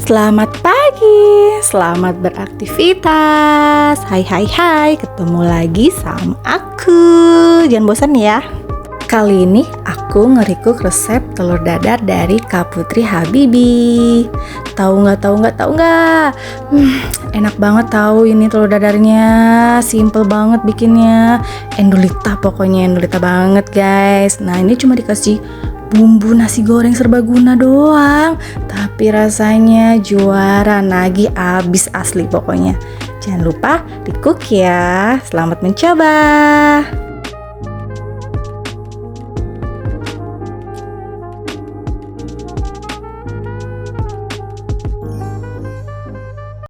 Selamat pagi, selamat beraktivitas. Hai, ketemu lagi sama aku. Jangan bosan ya. Kali ini aku nge-recook resep telur dadar dari Kak Putri Habibi. Tahu nggak? Enak banget tahu ini telur dadarnya. Simple banget bikinnya. Endulita pokoknya, endulita banget guys. Nah ini cuma dikasih bumbu nasi goreng serbaguna doang, tapi rasanya juara, nagih abis asli pokoknya. Jangan lupa di-cook ya. Selamat mencoba.